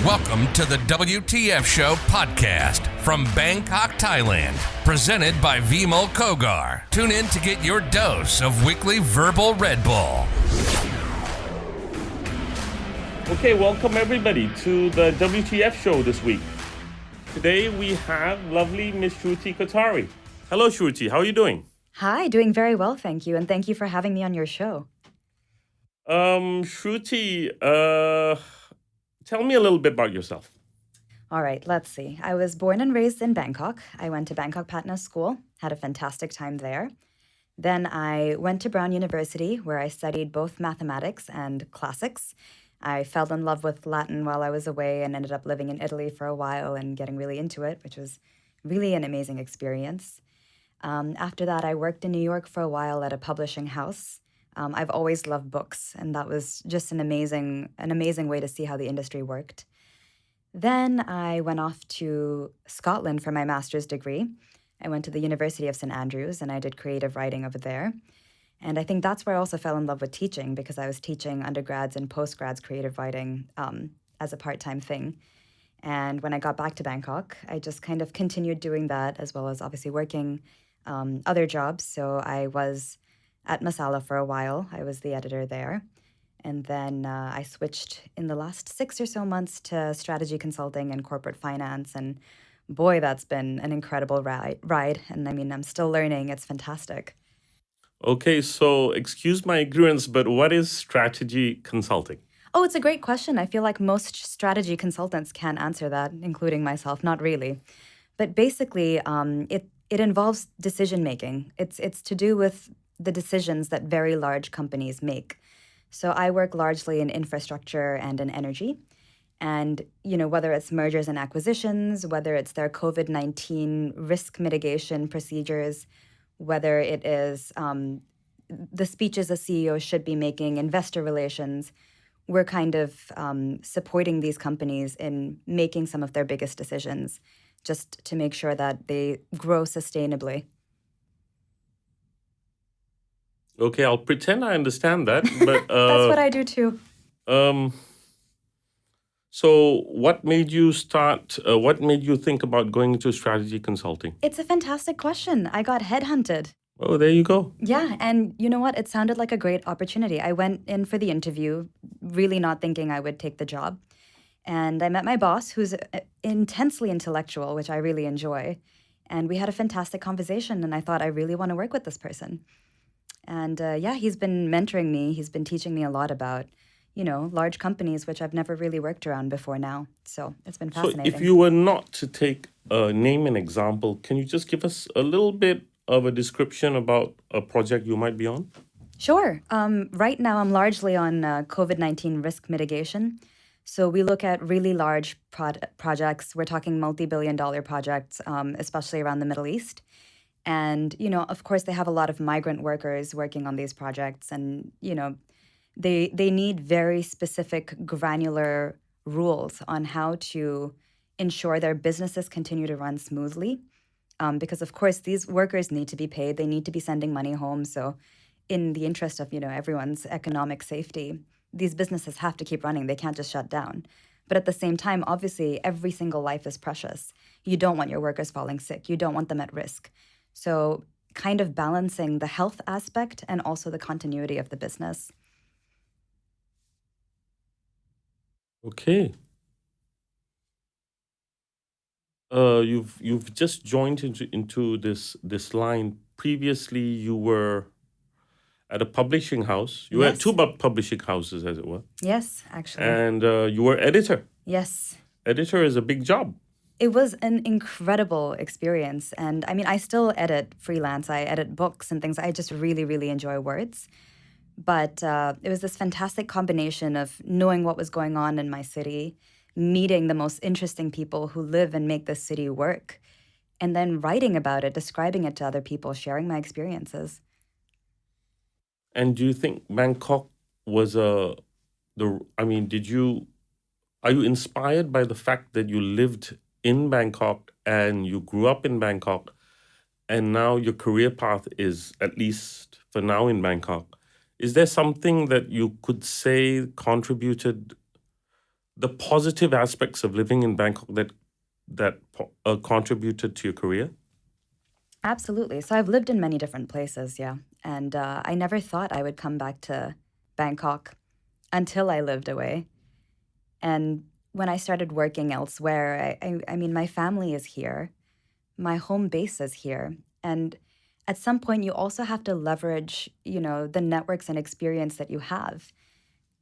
Welcome to the Wtf Show podcast from Bangkok, Thailand. Presented by Vimol Kogar. Tune in to get your dose of weekly verbal Red Bull. Okay, welcome everybody to the Wtf Show this week. Today we have lovely Ms Shruti Kothari. Hello Shruti, how are you doing? Hi, doing very well, thank you. And thank you for having me on your show. Shruti, tell me a little bit about yourself. All right, let's see. I was born and raised in Bangkok. I went to Bangkok Patna School, had a fantastic time there. Then I went to Brown University, where I studied both mathematics and classics. I fell in love with Latin while I was away and ended up living in Italy for a while and getting really into it, which was really an amazing experience. After that, I worked in New York for a while at a publishing house. I've always loved books, and that was just an amazing way to see how the industry worked. Then I went off to Scotland for my master's degree. I went to the University of St Andrews, and I did creative writing over there. And I think that's where I also fell in love with teaching, because I was teaching undergrads and postgrads creative writing as a part-time thing. And when I got back to Bangkok, I just kind of continued doing that, as well as obviously working other jobs. So I was at Masala for a while. I was the editor there. And then I switched in the last 6 or so months to strategy consulting and corporate finance. And boy, that's been an incredible ride. And I mean, I'm still learning. It's fantastic. Okay, so excuse my ignorance, but what is strategy consulting? Oh, it's a great question. I feel like most strategy consultants can't answer that, including myself. Not really. But basically, it involves decision making. It's to do with the decisions that very large companies make. So I work largely in infrastructure and in energy. And, you know, whether it's mergers and acquisitions, whether it's their COVID-19 risk mitigation procedures, whether it is the speeches a CEO should be making, investor relations, we're kind of supporting these companies in making some of their biggest decisions, just to make sure that they grow sustainably. Okay, I'll pretend I understand that, but That's what I do too. So what made you think about going into strategy consulting? It's a fantastic question. I got headhunted. Oh, there you go. Yeah, and you know what? It sounded like a great opportunity. I went in for the interview, really not thinking I would take the job. And I met my boss, who's intensely intellectual, which I really enjoy. And we had a fantastic conversation, and I thought, I really want to work with this person. And he's been mentoring me. He's been teaching me a lot about, you know, large companies, which I've never really worked around before now. So it's been fascinating. So if you were not to take name an example, can you just give us a little bit of a description about a project you might be on? Sure. Right now, I'm largely on COVID-19 risk mitigation. So we look at really large projects. We're talking multi-billion-dollar projects, especially around the Middle East. And, you know, of course, they have a lot of migrant workers working on these projects. And, you know, they need very specific, granular rules on how to ensure their businesses continue to run smoothly. Because, of course, these workers need to be paid. They need to be sending money home. So in the interest of, you know, everyone's economic safety, these businesses have to keep running. They can't just shut down. But at the same time, obviously, every single life is precious. You don't want your workers falling sick. You don't want them at risk. So kind of balancing the health aspect and also the continuity of the business. Okay. You've just joined into this line. Previously, you were at a publishing house. You were at Yes. two publishing houses, as it were. Yes, actually. And you were editor. Yes. Editor is a big job. It was an incredible experience. And I mean, I still edit freelance. I edit books and things. I just really, really enjoy words. But it was this fantastic combination of knowing what was going on in my city, meeting the most interesting people who live and make this city work, and then writing about it, describing it to other people, sharing my experiences. And do you think Bangkok was are you inspired by the fact that you lived in Bangkok and you grew up in Bangkok and now your career path is, at least for now, in Bangkok? Is there something that you could say contributed the positive aspects of living in Bangkok that contributed to your career? Absolutely. So I've lived in many different places, yeah. And I never thought I would come back to Bangkok until I lived away. And when I started working elsewhere, I mean, my family is here. My home base is here. And at some point, you also have to leverage, the networks and experience that you have.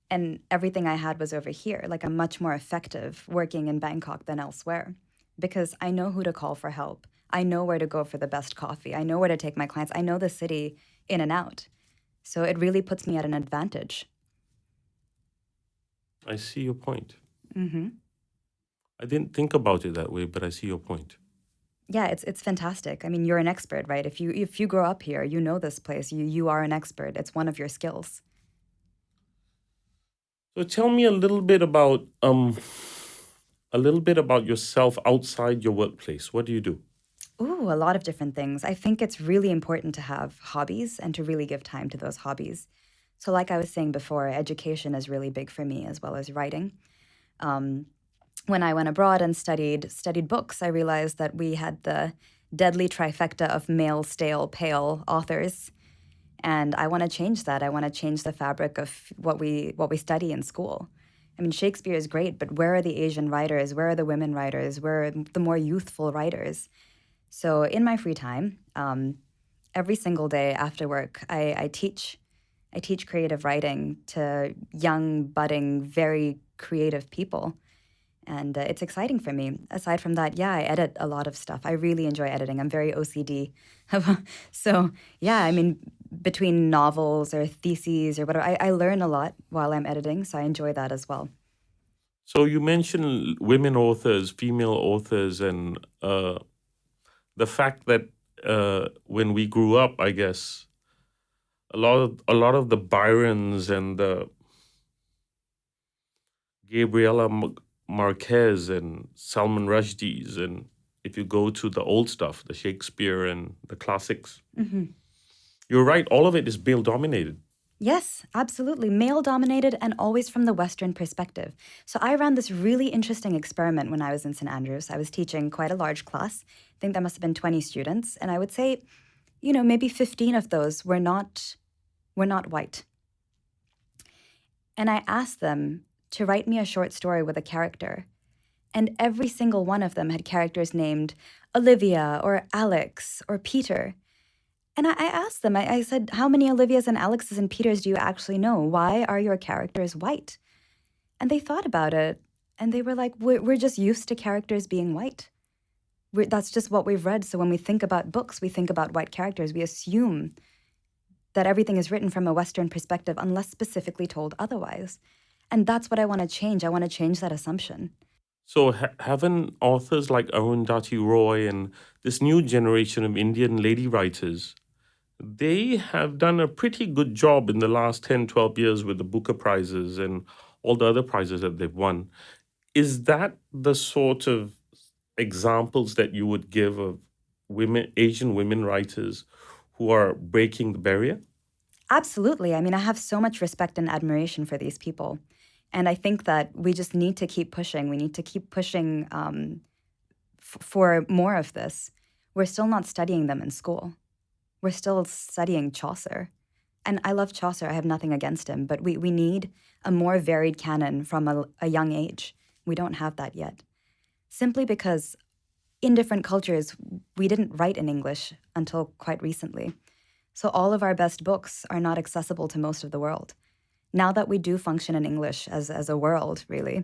And everything I had was over here. Like, I'm much more effective working in Bangkok than elsewhere because I know who to call for help. I know where to go for the best coffee. I know where to take my clients. I know the city in and out. So it really puts me at an advantage. I see your point. Mm-hmm. I didn't think about it that way, but I see your point. Yeah, it's fantastic. I mean, you're an expert, right? If you grow up here, you know this place. You are an expert. It's one of your skills. So tell me a little bit about yourself outside your workplace. What do you do? Ooh, a lot of different things. I think it's really important to have hobbies and to really give time to those hobbies. So, like I was saying before, education is really big for me as well as writing. When I went abroad and studied books, I realized that we had the deadly trifecta of male, stale, pale authors, and I want to change that. I want to change the fabric of what we study in school. I mean, Shakespeare is great, but where are the Asian writers? Where are the women writers? Where are the more youthful writers? So in my free time, every single day after work, I teach. I teach creative writing to young, budding, very creative people. And it's exciting for me. Aside from that, yeah, I edit a lot of stuff. I really enjoy editing. I'm very OCD. So, yeah, I mean, between novels or theses or whatever, I learn a lot while I'm editing. So I enjoy that as well. So you mentioned women authors, female authors, and the fact that when we grew up, I guess a lot of the Byrons and the Gabriela Marquez and Salman Rushdie's, and if you go to the old stuff, the Shakespeare and the classics, you're right. All of it is male dominated. Yes, absolutely. Male dominated and always from the Western perspective. So I ran this really interesting experiment when I was in St. Andrews. I was teaching quite a large class. I think there must have been 20 students. And I would say, maybe 15 of those were not white. And I asked them to write me a short story with a character. And every single one of them had characters named Olivia or Alex or Peter. And I asked them, I said, how many Olivias and Alexes and Peters do you actually know? Why are your characters white? And they thought about it, and they were like, we're just used to characters being white. That's just what we've read. So when we think about books, we think about white characters. We assume that everything is written from a Western perspective unless specifically told otherwise. And that's what I want to change. I want to change that assumption. So haven't authors like Arundhati Roy and this new generation of Indian lady writers, they have done a pretty good job in the last 10, 12 years with the Booker Prizes and all the other prizes that they've won. Is that the sort of examples that you would give of Asian women writers who are breaking the barrier? Absolutely. I mean, I have so much respect and admiration for these people. And I think that we just need to keep pushing. We need to keep pushing for more of this. We're still not studying them in school. We're still studying Chaucer. And I love Chaucer. I have nothing against him. But we need a more varied canon from a young age. We don't have that yet. Simply because in different cultures, we didn't write in English until quite recently. So all of our best books are not accessible to most of the world. Now that we do function in English as a world, really,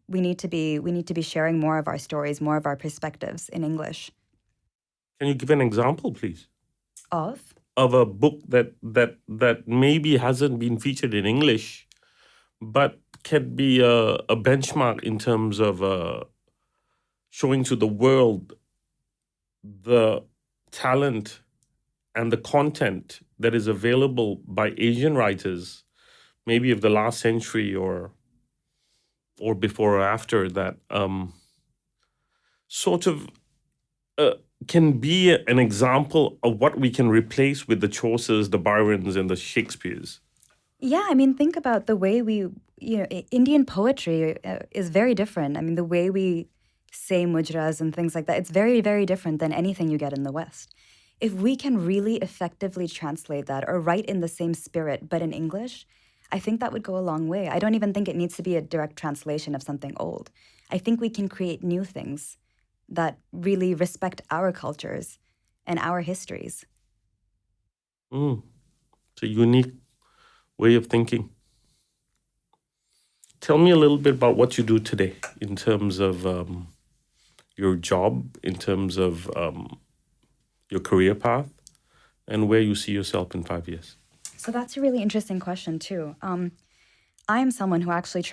we need to be sharing more of our stories, more of our perspectives in English. Can you give an example, please? Of a book that maybe hasn't been featured in English, but can be a benchmark in terms of showing to the world the talent and the content that is available by Asian writers, maybe of the last century or before or after that, sort of can be an example of what we can replace with the Chaucers, the Byrons, and the Shakespeares. Yeah, I mean, think about the way Indian poetry is very different. I mean, the way we say mujras and things like that, it's very, very different than anything you get in the West. If we can really effectively translate that or write in the same spirit, but in English, I think that would go a long way. I don't even think it needs to be a direct translation of something old. I think we can create new things that really respect our cultures and our histories. Mm, it's a unique way of thinking. Tell me a little bit about what you do today in terms of your job, in terms of your career path, and where you see yourself in 5 years. So that's a really interesting question too. I'm someone who actually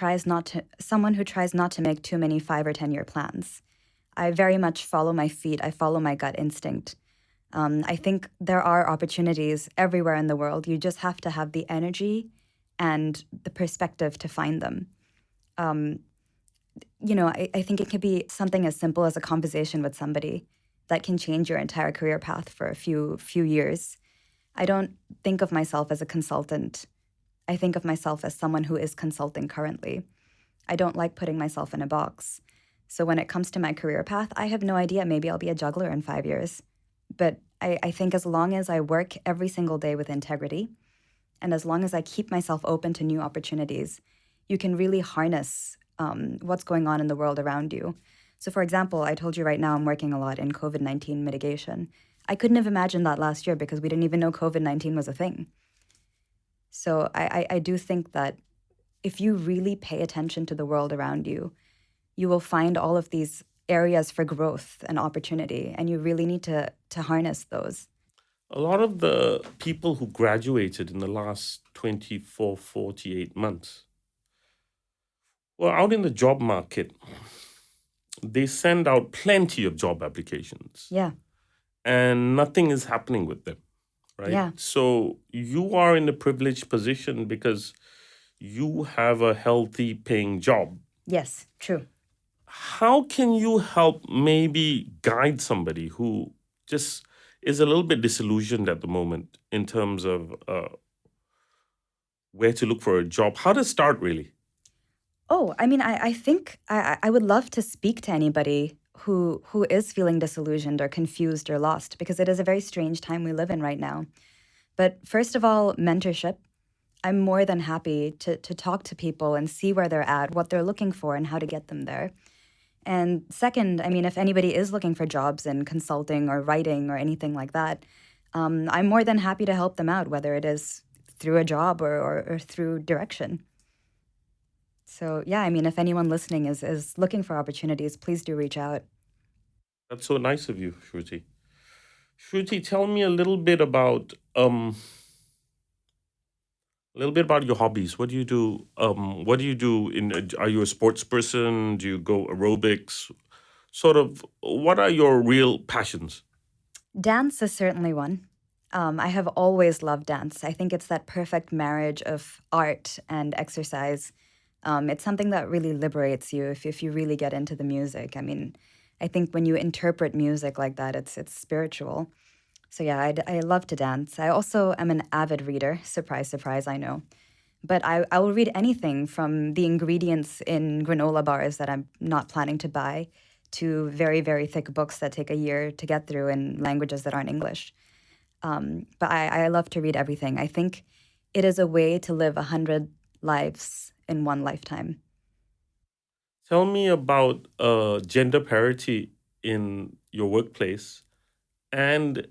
someone who tries not to make too many 5 or 10 year plans. I very much follow my feet. I follow my gut instinct. I think there are opportunities everywhere in the world. You just have to have the energy and the perspective to find them. I think it could be something as simple as a conversation with somebody that can change your entire career path for a few years. I don't think of myself as a consultant. I think of myself as someone who is consulting currently. I don't like putting myself in a box. So when it comes to my career path, I have no idea. Maybe I'll be a juggler in 5 years. But I think as long as I work every single day with integrity, and as long as I keep myself open to new opportunities, you can really harness what's going on in the world around you. So for example, I told you right now I'm working a lot in COVID-19 mitigation. I couldn't have imagined that last year because we didn't even know COVID-19 was a thing. So I do think that if you really pay attention to the world around you, you will find all of these areas for growth and opportunity, and you really need to harness those. A lot of the people who graduated in the last 24, 48 months were out in the job market. They send out plenty of job applications. Yeah. And nothing is happening with them, right? Yeah. So you are in a privileged position because you have a healthy paying job. Yes, true. How can you help maybe guide somebody who just is a little bit disillusioned at the moment in terms of where to look for a job? How to start, really? Oh, I mean, I think I would love to speak to anybody who is feeling disillusioned or confused or lost, because it is a very strange time we live in right now. But first of all, mentorship. I'm more than happy to talk to people and see where they're at, what they're looking for, and how to get them there. And second, I mean, if anybody is looking for jobs in consulting or writing or anything like that, I'm more than happy to help them out, whether it is through a job or through direction. So yeah, I mean, if anyone listening is looking for opportunities, please do reach out. That's so nice of you, Shruti. Shruti, tell me a little bit about your hobbies. What do you do? What do you do? Are you a sports person? Do you go aerobics? Sort of, what are your real passions? Dance is certainly one. I have always loved dance. I think it's that perfect marriage of art and exercise. It's something that really liberates you if you really get into the music. I mean, I think when you interpret music like that, it's spiritual. So yeah, I love to dance. I also am an avid reader. Surprise, surprise, I know. But I will read anything from the ingredients in granola bars that I'm not planning to buy to very, very thick books that take a year to get through in languages that aren't English. But I love to read everything. I think it is a way to live 100 lives in one lifetime. Tell me about gender parity in your workplace and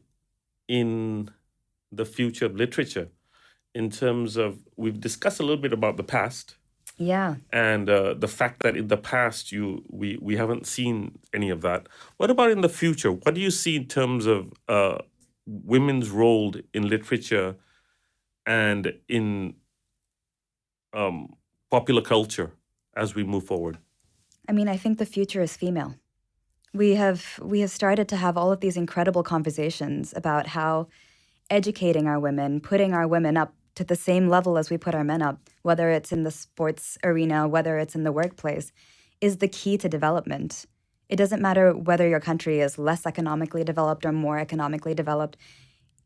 in the future of literature, in terms of, we've discussed a little bit about the past. Yeah. And the fact that in the past we haven't seen any of that. What about in the future? What do you see in terms of women's role in literature and in popular culture as we move forward? I mean, I think the future is female. We have started to have all of these incredible conversations about how educating our women, putting our women up to the same level as we put our men up, whether it's in the sports arena, whether it's in the workplace, is the key to development. It doesn't matter whether your country is less economically developed or more economically developed.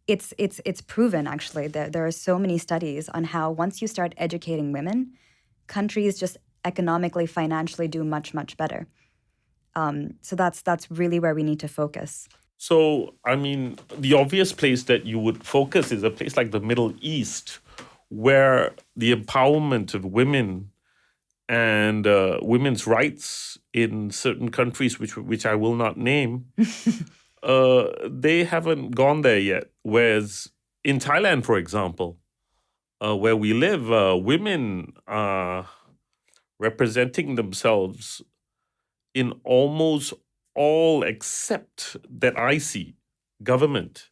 it's proven actually. There are so many studies on how once you start educating women, countries just economically, financially do much, much better. So that's really where we need to focus. So, I mean, the obvious place that you would focus is a place like the Middle East, where the empowerment of women and women's rights in certain countries, which I will not name, they haven't gone there yet. Whereas in Thailand, for example, where we live, women are representing themselves in almost all except that I see government.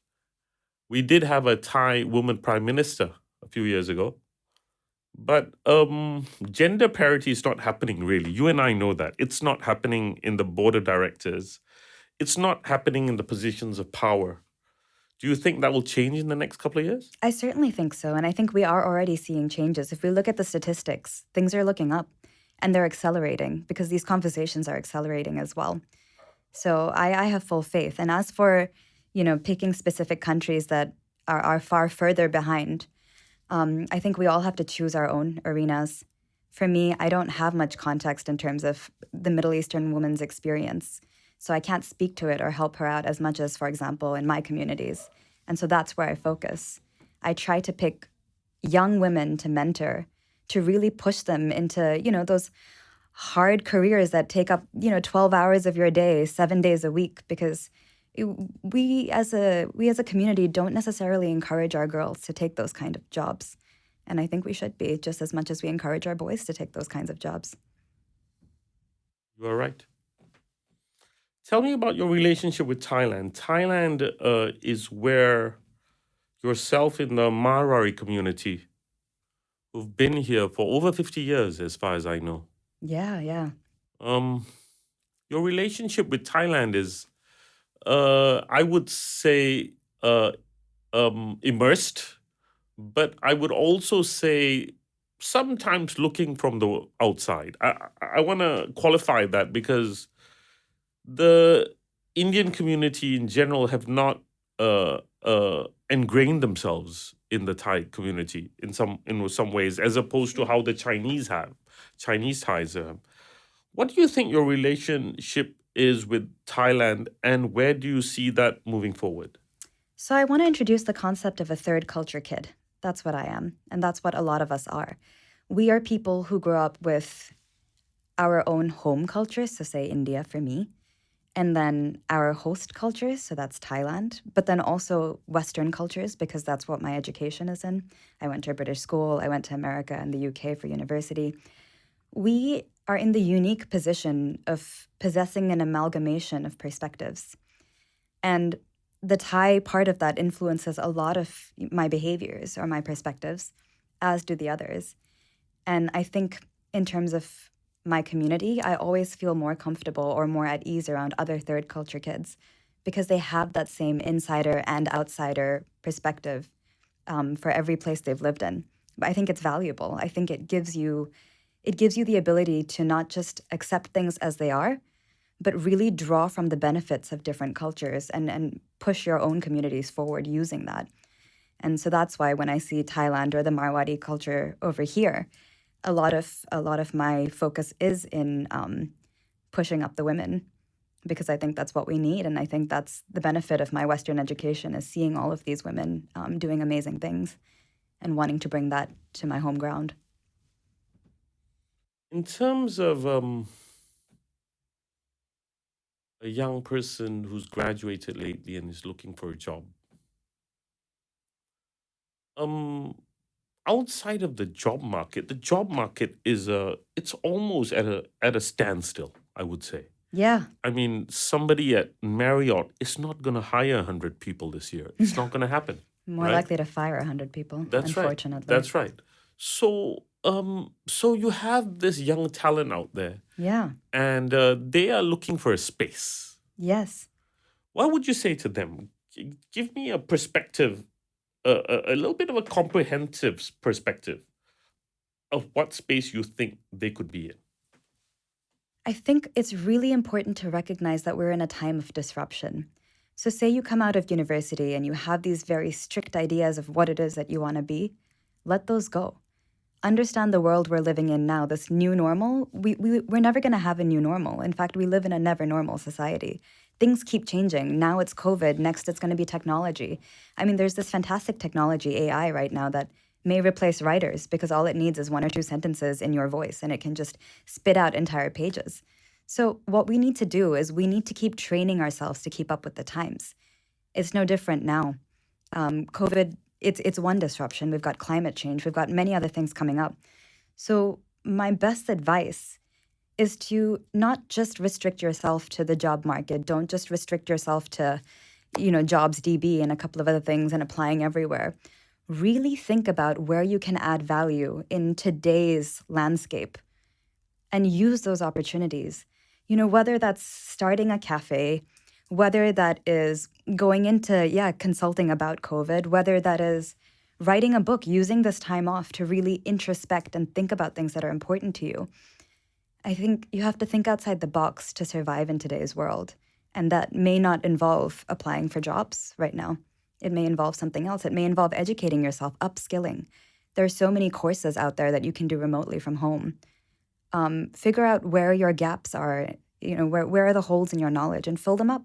We did have a Thai woman prime minister a few years ago, but gender parity is not happening really. You and I know that. It's not happening in the board of directors. It's not happening in the positions of power. Do you think that will change in the next couple of years? I certainly think so. And I think we are already seeing changes. If we look at the statistics, things are looking up and they're accelerating because these conversations are accelerating as well. So I have full faith. And as for, picking specific countries that are far further behind, I think we all have to choose our own arenas. For me, I don't have much context in terms of the Middle Eastern woman's experience. So I can't speak to it or help her out as much as, for example, in my communities. And so that's where I focus. I try to pick young women to mentor, to really push them into, those hard careers that take up, 12 hours of your day, 7 days a week, because we as a community don't necessarily encourage our girls to take those kind of jobs. And I think we should be just as much as we encourage our boys to take those kinds of jobs. You are right. Tell me about your relationship with Thailand. Thailand is where yourself in the Marwari community, who've been here for over 50 years, as far as I know. Yeah. Your relationship with Thailand is, I would say, immersed, but I would also say sometimes looking from the outside. I want to qualify that because the Indian community in general have not ingrained themselves in the Thai community in some ways, as opposed to how the Chinese Thais have. What do you think your relationship is with Thailand, and where do you see that moving forward? So I want to introduce the concept of a third culture kid. That's what I am, and that's what a lot of us are. We are people who grew up with our own home cultures, so say India for me, and then our host cultures, so that's Thailand, but then also Western cultures, because that's what my education is in. I went to a British school, I went to America and the UK for university. We are in the unique position of possessing an amalgamation of perspectives. And the Thai part of that influences a lot of my behaviors or my perspectives, as do the others. And I think in terms of my community, I always feel more comfortable or more at ease around other third culture kids because they have that same insider and outsider perspective for every place they've lived in. But I think it's valuable. I think it gives you the ability to not just accept things as they are, but really draw from the benefits of different cultures and push your own communities forward using that. And so that's why when I see Thailand or the Marwari culture over here, a lot of my focus is in pushing up the women, because I think that's what we need. And I think that's the benefit of my Western education, is seeing all of these women doing amazing things and wanting to bring that to my home ground. In terms of a young person who's graduated lately and is looking for a job, outside of the job market is it's almost at a standstill, I would say. Yeah. I mean, somebody at Marriott is not going to hire 100 people this year. It's not going to happen. More right? likely to fire 100 people, That's unfortunately. right. That's right. So, so you have this young talent out there, Yeah. and they are looking for a space. Yes. What would you say to them? Give me a perspective, a little bit of a comprehensive perspective of what space you think they could be in. I think it's really important to recognize that we're in a time of disruption. So say you come out of university and you have these very strict ideas of what it is that you want to be, let those go. Understand the world we're living in now, this new normal. We're never going to have a new normal. In fact, we live in a never normal society. Things keep changing. Now it's COVID. Next, it's going to be technology. I mean, there's this fantastic technology, AI, right now that may replace writers because all it needs is 1 or 2 sentences in your voice and it can just spit out entire pages. So what we need to do is we need to keep training ourselves to keep up with the times. It's no different now. COVID, it's one disruption. We've got climate change. We've got many other things coming up. So my best advice is to not just restrict yourself to the job market. Don't just restrict yourself to, Jobs DB and a couple of other things and applying everywhere. Really think about where you can add value in today's landscape and use those opportunities. Whether that's starting a cafe, whether that is going into, consulting about COVID, whether that is writing a book, using this time off to really introspect and think about things that are important to you. I think you have to think outside the box to survive in today's world. And that may not involve applying for jobs right now. It may involve something else. It may involve educating yourself, upskilling. There are so many courses out there that you can do remotely from home. Figure out where your gaps are, where are the holes in your knowledge and fill them up.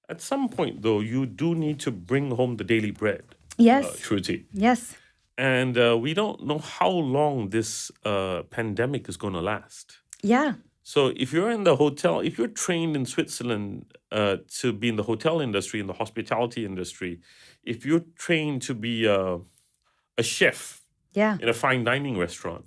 At some point, though, you do need to bring home the daily bread. Yes. Shruti. Yes. And we don't know how long this pandemic is going to last. Yeah. So if you're in the hotel, if you're trained in Switzerland to be in the hotel industry, in the hospitality industry, if you're trained to be a chef in a fine dining restaurant,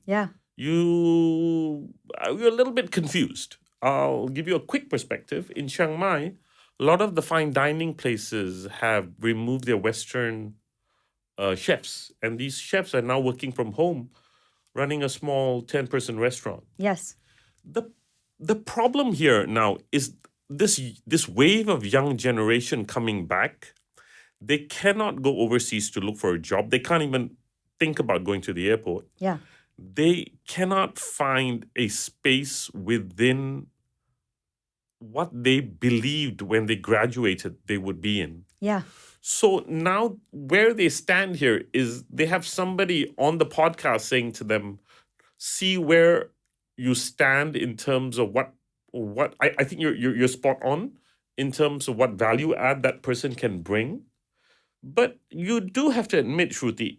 you're a little bit confused. I'll give you a quick perspective. In Chiang Mai, a lot of the fine dining places have removed their Western chefs. And these chefs are now working from home, running a small 10-person restaurant. Yes. The problem here now is this wave of young generation coming back. They cannot go overseas to look for a job. They can't even think about going to the airport. Yeah. They cannot find a space within what they believed when they graduated they would be in. Yeah. So now where they stand here is they have somebody on the podcast saying to them, see where you stand in terms of what I think you're spot on in terms of what value add that person can bring. But you do have to admit, Shruti,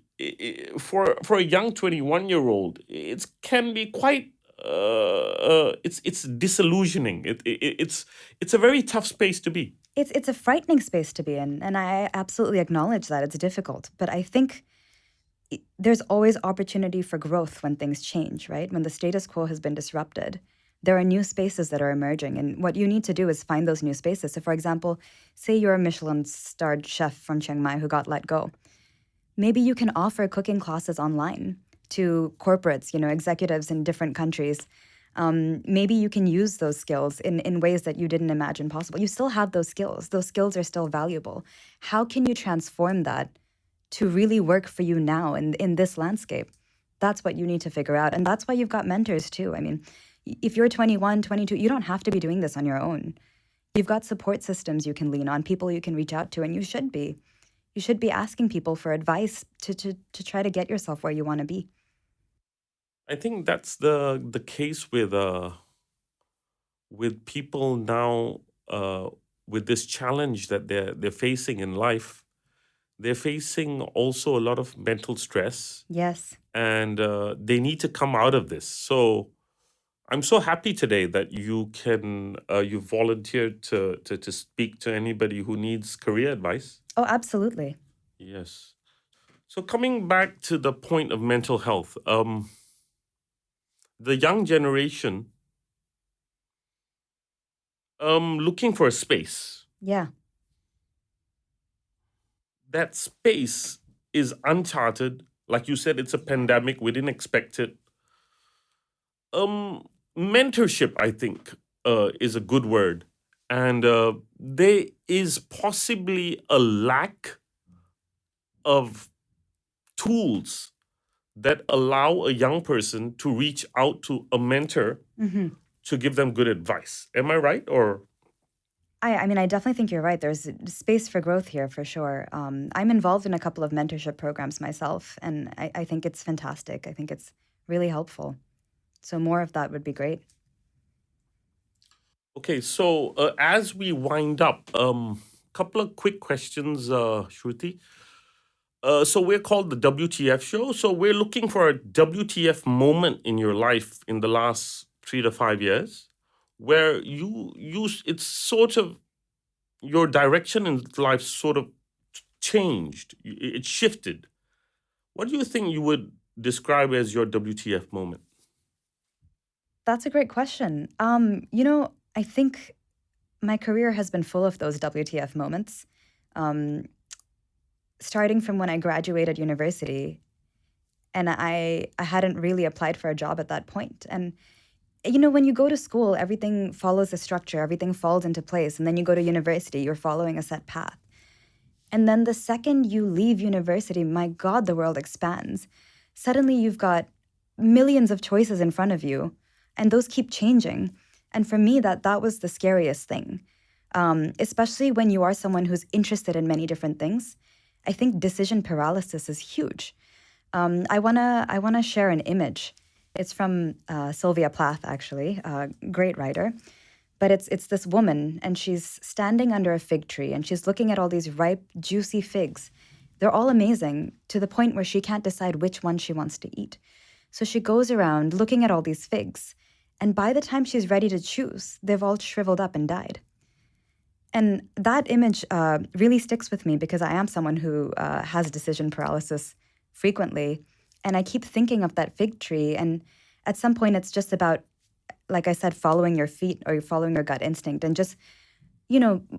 for a young 21-year-old, it can be quite it's disillusioning. It's a very tough space to be. It's a frightening space to be in, and I absolutely acknowledge that it's difficult. But I think there's always opportunity for growth when things change, right? When the status quo has been disrupted, there are new spaces that are emerging, and what you need to do is find those new spaces. So, for example, say you're a Michelin-starred chef from Chiang Mai who got let go. Maybe you can offer cooking classes online to corporates, executives in different countries. Maybe you can use those skills in ways that you didn't imagine possible. You still have those skills. Those skills are still valuable. How can you transform that to really work for you now in this landscape? That's what you need to figure out. And that's why you've got mentors too. I mean, if you're 21, 22, you don't have to be doing this on your own. You've got support systems you can lean on, people you can reach out to, and you should be. You should be asking people for advice to try to get yourself where you want to be. I think that's the case with people now with this challenge that they're facing in life. They're facing also a lot of mental stress. Yes. And they need to come out of this. So I'm so happy today that you volunteered to speak to anybody who needs career advice. Oh, absolutely. Yes. So coming back to the point of mental health, the young generation looking for a space. Yeah. That space is uncharted. Like you said, it's a pandemic. We didn't expect it. Mentorship, I think, is a good word. And there is possibly a lack of tools that allow a young person to reach out to a mentor to give them good advice. Am I right? Or I mean, I definitely think you're right. There's space for growth here for sure. I'm involved in a couple of mentorship programs myself, and I think it's fantastic. I think it's really helpful. So more of that would be great. Okay, so as we wind up, couple of quick questions, Shruti. So we're called the WTF Show. So we're looking for a WTF moment in your life in the last 3 to 5 years, where it's sort of your direction in life sort of changed. It shifted. What do you think you would describe as your WTF moment? That's a great question. I think my career has been full of those WTF moments. Um, Starting from when I graduated university, and I hadn't really applied for a job at that point. And when you go to school, everything follows a structure, everything falls into place, and then you go to university, you're following a set path. And then the second you leave university, my God, the world expands. Suddenly you've got millions of choices in front of you, and those keep changing. And for me, that was the scariest thing, especially when you are someone who's interested in many different things. I think decision paralysis is huge. I wanna share an image. It's from Sylvia Plath, actually, a great writer. But it's this woman, and she's standing under a fig tree, and she's looking at all these ripe, juicy figs. They're all amazing, to the point where she can't decide which one she wants to eat. So she goes around looking at all these figs, and by the time she's ready to choose, they've all shriveled up and died. And that image really sticks with me because I am someone who has decision paralysis frequently. And I keep thinking of that fig tree. And at some point, it's just about, like I said, following your feet or following your gut instinct and just,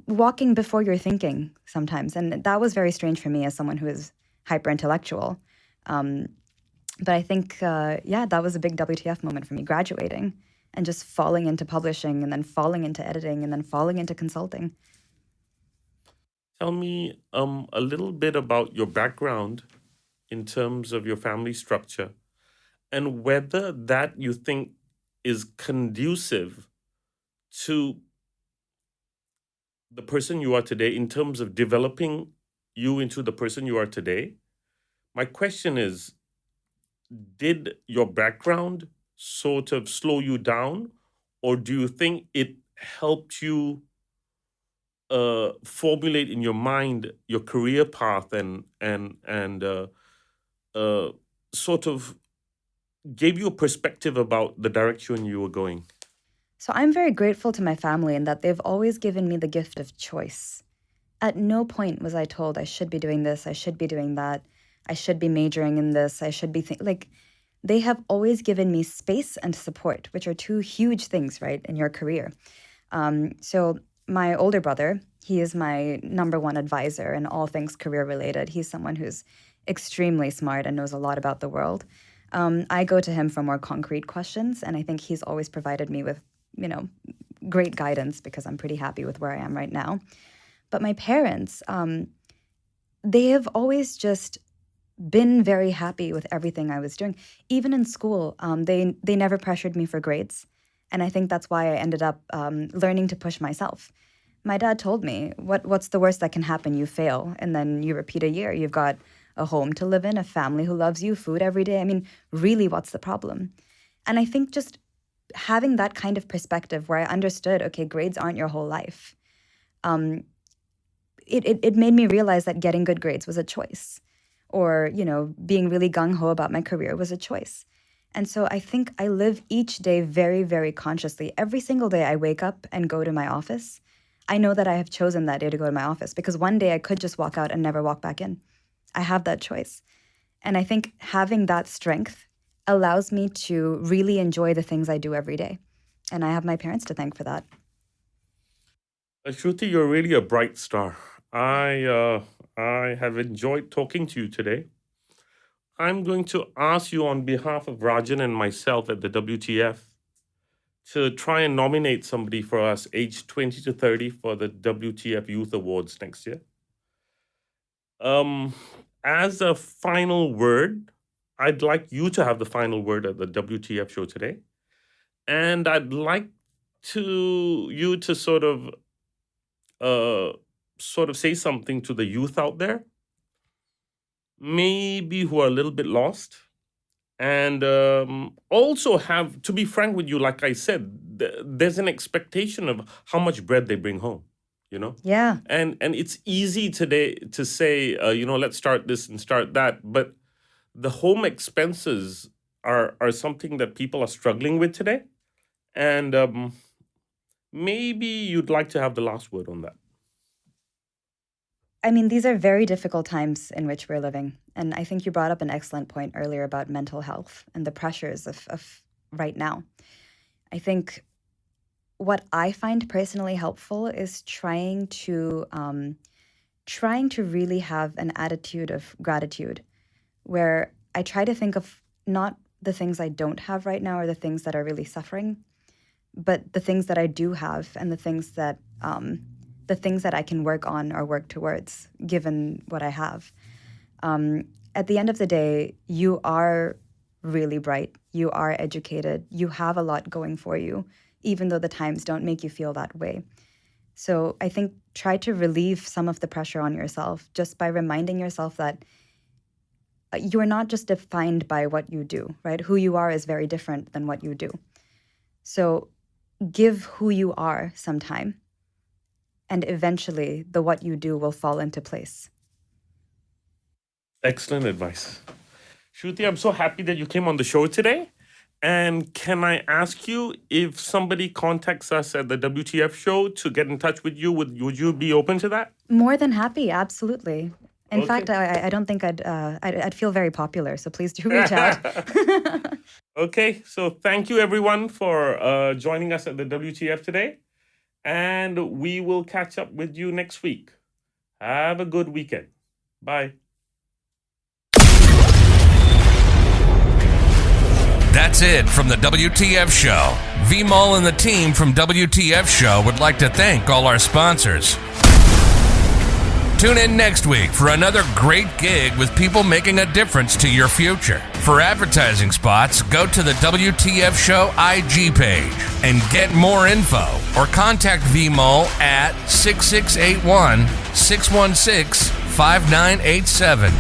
walking before you're thinking sometimes. And that was very strange for me as someone who is hyper intellectual. But I think, that was a big WTF moment for me, graduating and just falling into publishing and then falling into editing and then falling into consulting. Tell me a little bit about your background in terms of your family structure and whether that you think is conducive to the person you are today in terms of developing you into the person you are today. My question is, did your background sort of slow you down, or do you think it helped you formulate in your mind your career path and sort of gave you a perspective about the direction you were going? So I'm very grateful to my family in that they've always given me the gift of choice. At no point was I told I should be doing this, I should be doing that, I should be majoring in this, I should be they have always given me space and support, which are two huge things, right, in your career. So my older brother, he is my number one advisor in all things career related. He's someone who's extremely smart and knows a lot about the world. I go to him for more concrete questions, and I think he's always provided me with, great guidance because I'm pretty happy with where I am right now. But my parents, they have always just been very happy with everything I was doing. Even in school, they never pressured me for grades. And I think that's why I ended up learning to push myself. My dad told me, what's the worst that can happen? You fail, and then you repeat a year. You've got a home to live in, a family who loves you, food every day. I mean, really, what's the problem? And I think just having that kind of perspective where I understood, okay, grades aren't your whole life, it made me realize that getting good grades was a choice, or, being really gung-ho about my career was a choice. And so I think I live each day very, very consciously. Every single day I wake up and go to my office, I know that I have chosen that day to go to my office because one day I could just walk out and never walk back in. I have that choice. And I think having that strength allows me to really enjoy the things I do every day. And I have my parents to thank for that. Shruti, you're really a bright star. I have enjoyed talking to you today. I'm going to ask you on behalf of Rajan and myself at the WTF to try and nominate somebody for us aged 20 to 30 for the WTF Youth Awards next year. As a final word, I'd like you to have the final word at the WTF show today. And I'd like you to sort of sort of say something to the youth out there, maybe who are a little bit lost, and also have, to be frank with you, like I said, there's an expectation of how much bread they bring home, you know? Yeah. And it's easy today to say, let's start this and start that, but the home expenses are something that people are struggling with today, and maybe you'd like to have the last word on that. I mean, these are very difficult times in which we're living. And I think you brought up an excellent point earlier about mental health and the pressures of right now. I think what I find personally helpful is trying to really have an attitude of gratitude, where I try to think of not the things I don't have right now or the things that are really suffering, but the things that I do have and the things that I can work on or work towards, given what I have. At the end of the day, you are really bright, you are educated, you have a lot going for you, even though the times don't make you feel that way. So I think try to relieve some of the pressure on yourself just by reminding yourself that you are not just defined by what you do, right? Who you are is very different than what you do. So give who you are some time, and eventually the what you do will fall into place. Excellent advice. Shruti, I'm so happy that you came on the show today. And can I ask you, if somebody contacts us at the Wtf Show to get in touch with you, would you be open to that? More than happy, absolutely. In Okay. fact, I don't think I'd feel very popular, so please do reach out. Okay, so thank you everyone for joining us at the WTF today. And we will catch up with you next week. Have a good weekend. Bye. That's it from the WTF Show. Vimol and the team from WTF Show would like to thank all our sponsors. Tune in next week for another great gig with people making a difference to your future. For advertising spots, go to the WTF Show IG page and get more info, or contact Vimol at 6681 616 5987.